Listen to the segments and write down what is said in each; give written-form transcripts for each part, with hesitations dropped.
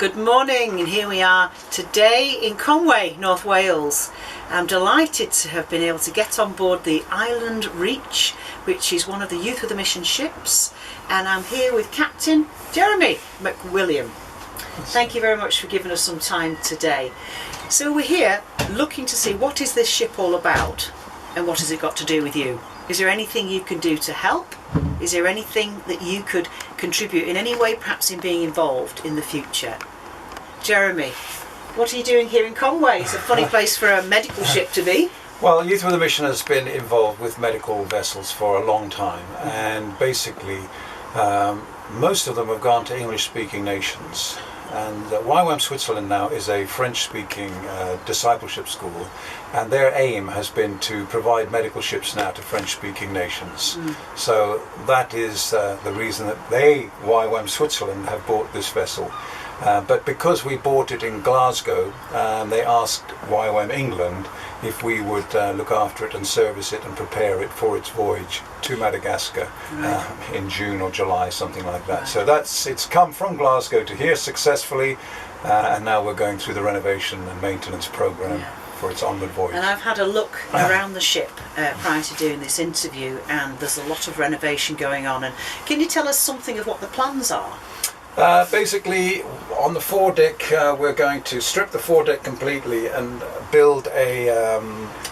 Good morning, and here we are today in Conway, North Wales. I'm delighted to have been able to get on board the Island Reach, which is one of the Youth with a Mission ships, and I'm here with Captain Jeremy McWilliam. Thank you very much for giving us some time today. So we're here looking to see what is this ship all about and what has it got to do with you. Is there anything you can do to help? Is there anything that you could contribute in any way, perhaps in being involved in the future? Jeremy, what are you doing here in Conway? It's a funny place for a medical ship to be. Well, Youth with a Mission has been involved with medical vessels for a long time, and basically most of them have gone to English-speaking nations. And YWAM Switzerland now is a French-speaking discipleship school, and their aim has been to provide medical ships now to French-speaking nations. So that is the reason that YWAM Switzerland, have bought this vessel. But because we bought it in Glasgow, they asked YWAM England if we would look after it and service it and prepare it for its voyage to Madagascar in June or July, something like that. So it's come from Glasgow to here successfully, and now we're going through the renovation and maintenance program for its onward voyage. And I've had a look around the ship prior to doing this interview, and there's a lot of renovation going on. And can you tell us something of what the plans are? Basically, on the foredeck, we're going to strip the foredeck completely and build a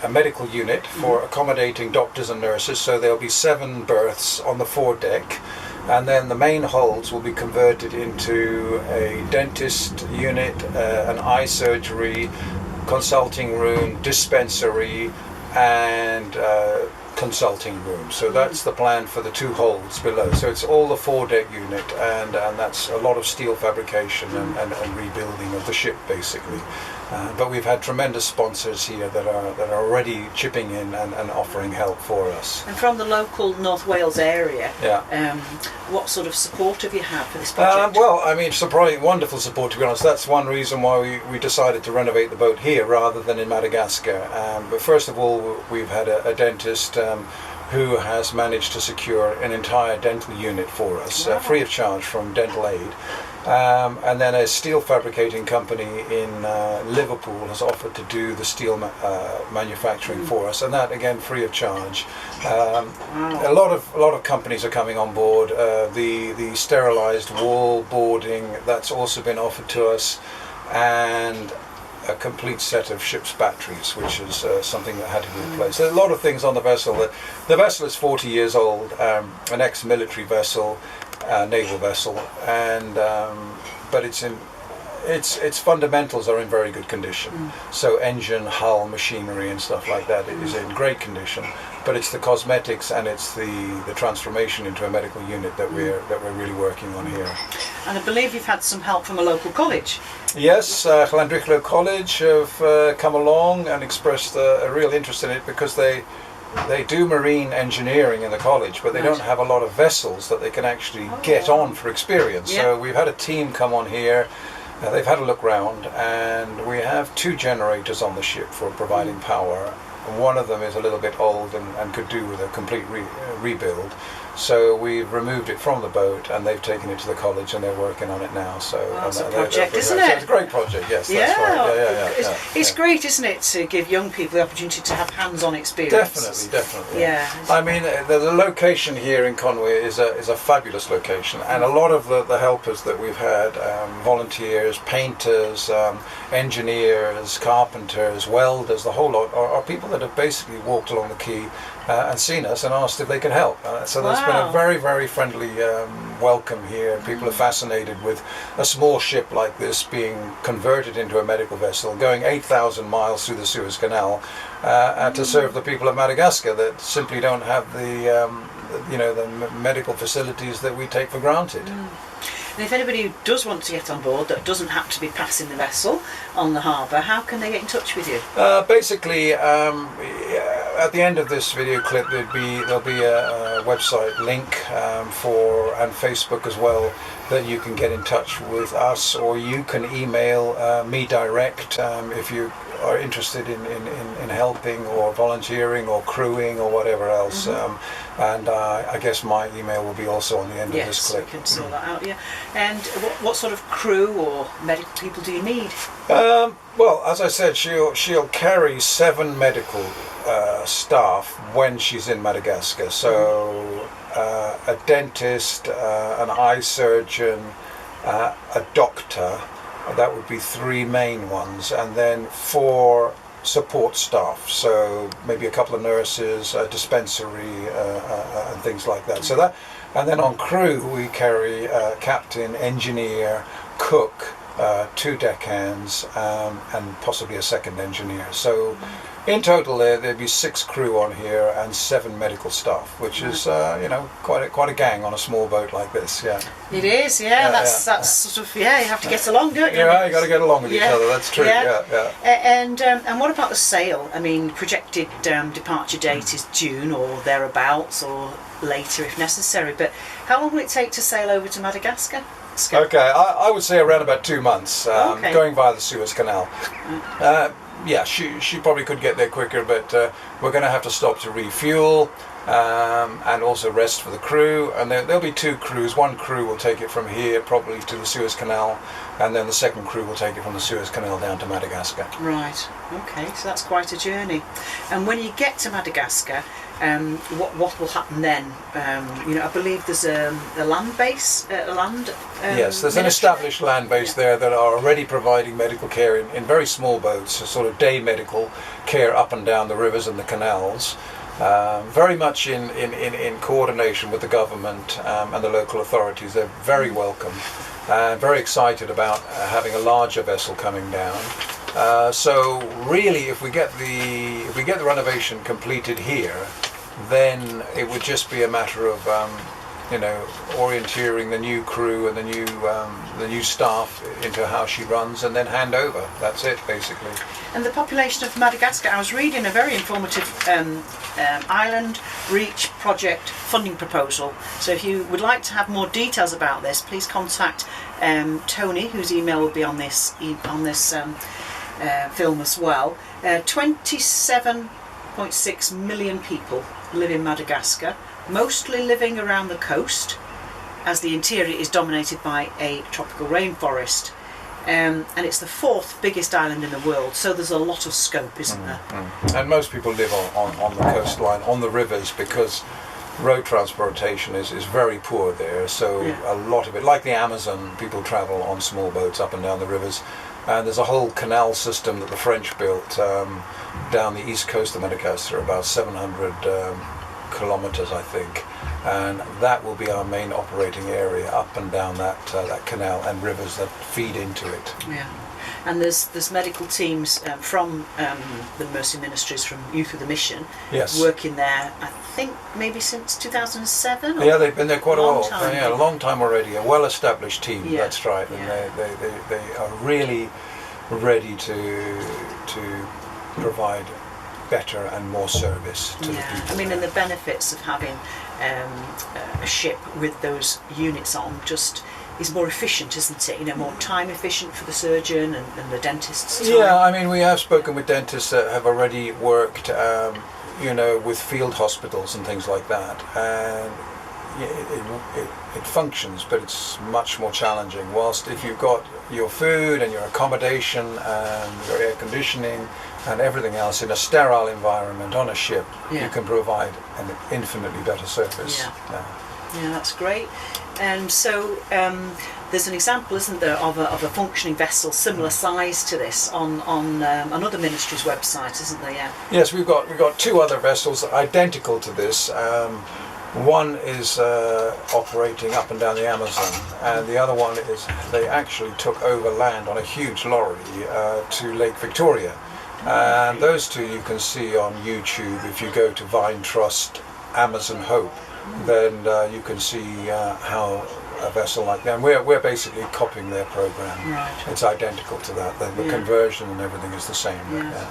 medical unit for accommodating doctors and nurses. So there'll be 7 berths on the foredeck, and then the main holds will be converted into a dentist unit, an eye surgery, consulting room, dispensary, and consulting room. So that's the plan for the 2 holds below. So it's all the foredeck unit, and that's a lot of steel fabrication and rebuilding of the ship basically. But we've had tremendous sponsors here that are already chipping in and offering help for us. And from the local North Wales area, what sort of support have you had for this project? Well, I mean, surprising, wonderful support, to be honest. That's one reason why we decided to renovate the boat here rather than in Madagascar. But first of all, we've had a dentist who has managed to secure an entire dental unit for us, free of charge from Dental Aid. And then a steel fabricating company in Liverpool has offered to do the steel manufacturing for us, and that again free of charge. A lot of companies are coming on board. The sterilised wall boarding, that's also been offered to us, and a complete set of ship's batteries, which is something that had to be replaced. There's a lot of things on the vessel. The vessel is 40 years old, an ex-military vessel, naval vessel, and but its fundamentals are in very good condition. So engine, hull, machinery, and stuff like that is in great condition. But it's the cosmetics and it's the transformation into a medical unit that we're really working on here. And I believe you've had some help from a local college. Yes, Llandrillo College have come along and expressed a real interest in it, because they do marine engineering in the college, but they don't have a lot of vessels that they can actually get on for experience. So we've had a team come on here. They've had a look round, and we have 2 generators on the ship for providing power. One of them is a little bit old and could do with a complete rebuild. So we've removed it from the boat, and they've taken it to the college, and they're working on it now. So it's a project, isn't it? It's a great project, yes. That's right. It's great, isn't it, to give young people the opportunity to have hands-on experience. Definitely. I mean, the location here in Conway is a fabulous location, and a lot of the helpers that we've had, volunteers, painters, engineers, carpenters, welders, the whole lot, are people that have basically walked along the quay and seen us and asked if they can help. So there's been a very, very friendly welcome here. People are fascinated with a small ship like this being converted into a medical vessel, going 8,000 miles through the Suez Canal to serve the people of Madagascar that simply don't have the medical facilities that we take for granted. And if anybody who does want to get on board that doesn't happen to be passing the vessel on the harbour, how can they get in touch with you? Basically, at the end of this video clip, there'll be a website link and Facebook as well, that you can get in touch with us, or you can email me direct if you are interested in helping or volunteering or crewing or whatever else. And I guess my email will be also on the end of this clip. Yes, we can sort that out, yeah. And what sort of crew or medical people do you need? Well, as I said, she'll carry 7 medical staff when she's in Madagascar. So a dentist, an eye surgeon, a doctor. That would be 3 main ones, and then 4 support staff. So maybe a couple of nurses, a dispensary, and things like that. So that, and then on crew we carry captain, engineer, cook, 2 deckhands, and possibly a second engineer. So in total there'd be 6 crew on here and 7 medical staff, which is quite a gang on a small boat like this. Yeah, it is. That's sort of you have to get along, don't you? Yeah, you got to get along with each other. That's true. And what about the sail? I mean, projected departure date is June or thereabouts, or later if necessary. But how long will it take to sail over to Madagascar? Okay, I would say around about 2 months, going via the Suez Canal. She probably could get there quicker, but we're going to have to stop to refuel and also rest for the crew. And there'll be 2 crews. One crew will take it from here probably to the Suez Canal, and then the second crew will take it from the Suez Canal down to Madagascar. Right. Okay, so that's quite a journey. And when you get to Madagascar, what will happen then? I believe there's a land base, yes, there's an established land base there that are already providing medical care in very small boats, a sort of day medical care up and down the rivers and the canals. Very much in coordination with the government and the local authorities. They're very welcome and very excited about having a larger vessel coming down. So really, if we get the renovation completed here, then it would just be a matter of orienteering the new crew and the new staff into how she runs, and then hand over. That's it, basically. And the population of Madagascar, I was reading a very informative Island Reach project funding proposal. So if you would like to have more details about this, please contact Tony, whose email will be on this film as well. 27.6 million people live in Madagascar, mostly living around the coast, as the interior is dominated by a tropical rainforest. And it's the 4th biggest island in the world, so there's a lot of scope, isn't there? And most people live on the coastline, on the rivers, because road transportation is very poor there. So a lot of it, like the Amazon, people travel on small boats up and down the rivers. And there's a whole canal system that the French built down the east coast of Madagascar, about 700 kilometers, I think. And that will be our main operating area, up and down that canal and rivers that feed into it. Yeah, and there's medical teams from the Mercy Ministries, from Youth with a Mission, working there. I think maybe since 2007. Yeah, they've been there quite a while. Yeah, a long time already. A well-established team. Yeah. That's right, and they are really ready to provide better and more service to the people. I mean, and the benefits of having a ship with those units on just is more efficient, isn't it? More time efficient for the surgeon and the dentist's time. Yeah, I mean, we have spoken with dentists that have already worked, with field hospitals and things like that, and it functions, but it's much more challenging. Whilst if you've got your food and your accommodation and your air conditioning and everything else in a sterile environment on a ship, you can provide an infinitely better service. Yeah, that's great. And so there's an example, isn't there, of a functioning vessel similar size to this on another ministry's website, isn't there? Yeah. Yes, we've got 2 other vessels identical to this. One is operating up and down the Amazon, and the other one is they actually took over land on a huge lorry to Lake Victoria. And those 2 you can see on YouTube. If you go to Vine Trust Amazon Hope, then you can see how a vessel like that. And we're basically copying their program. Right. It's identical to that. The conversion and everything is the same. Yeah.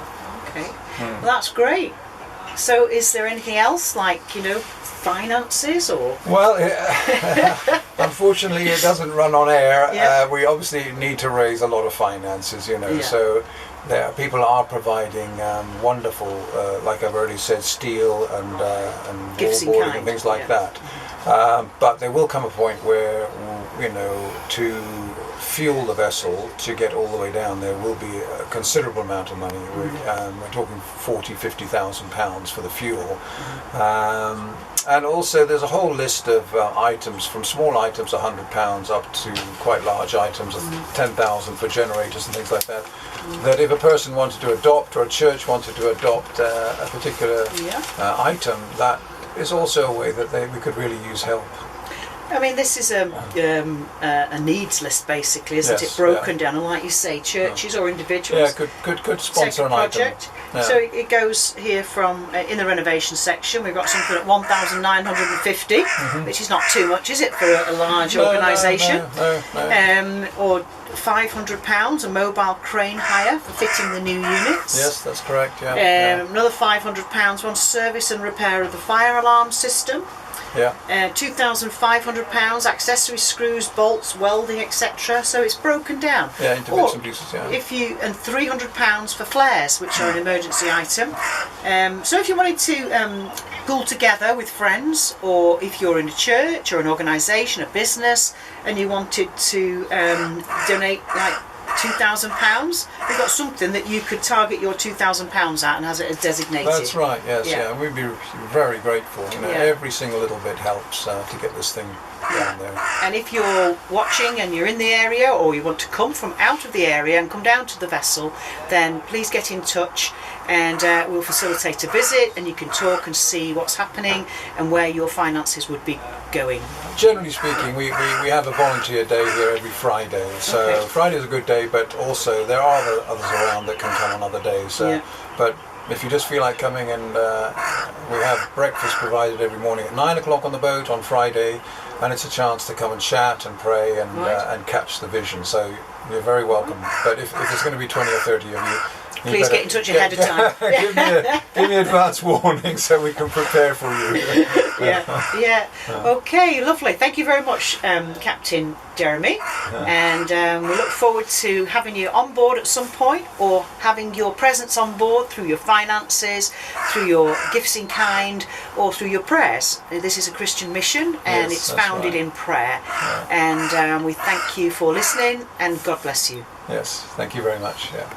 Okay. Well, that's great. So, is there anything else, like finances or? Well, unfortunately, it doesn't run on air. We obviously need to raise a lot of finances. So people are providing wonderful, like I've already said, steel and Gifts in wallboarding kind, and things like yeah. that. But there will come a point where, to fuel the vessel to get all the way down, there will be a considerable amount of money. We're talking £40,000-50,000 for the fuel. And also there's a whole list of items, from small items £100 up to quite large items of 10,000 for generators and things like that. That if a person wanted to adopt, or a church wanted to adopt a particular item, that is also a way that we could really use help. I mean, this is a needs list, basically, isn't it? Broken down, and like you say, churches or individuals. Yeah, could sponsor an project. item. Yeah. So it goes here from in the renovation section. We've got something at 1,950, which is not too much, is it, for a large organisation? No. Or £500, a mobile crane hire for fitting the new units. Yes, that's correct. Yeah. Another £500 on service and repair of the fire alarm system. Yeah. £2,500, accessories, screws, bolts, welding, etc. So it's broken down. Yeah, into bits and pieces. Yeah. And £300 for flares, which are an emergency item. So if you wanted to pull together with friends, or if you're in a church or an organisation, a business, and you wanted to donate like £2,000, we've got something that you could target your £2,000 at and has it as designated. That's right, yes, yeah. We'd be very grateful. Every single little bit helps to get this thing down there. And if you're watching and you're in the area, or you want to come from out of the area and come down to the vessel, then please get in touch, and we'll facilitate a visit, and you can talk and see what's happening and where your finances would be going. Generally speaking, we have a volunteer day here every Friday. So Friday is a good day, but also there are others around that can come on other days. But if you just feel like coming, and we have breakfast provided every morning at 9 o'clock on the boat on Friday, and it's a chance to come and chat and pray and catch the vision. So you're very welcome. But if there's going to be 20 or 30 of you, please get in touch ahead of time. give me advance warning so we can prepare for you. Okay, lovely. Thank you very much, Captain Jeremy. And we look forward to having you on board at some point, or having your presence on board through your finances, through your gifts in kind, or through your prayers. This is a Christian mission, and it's founded in prayer. And we thank you for listening, and God bless you. Yes, thank you very much. Yeah.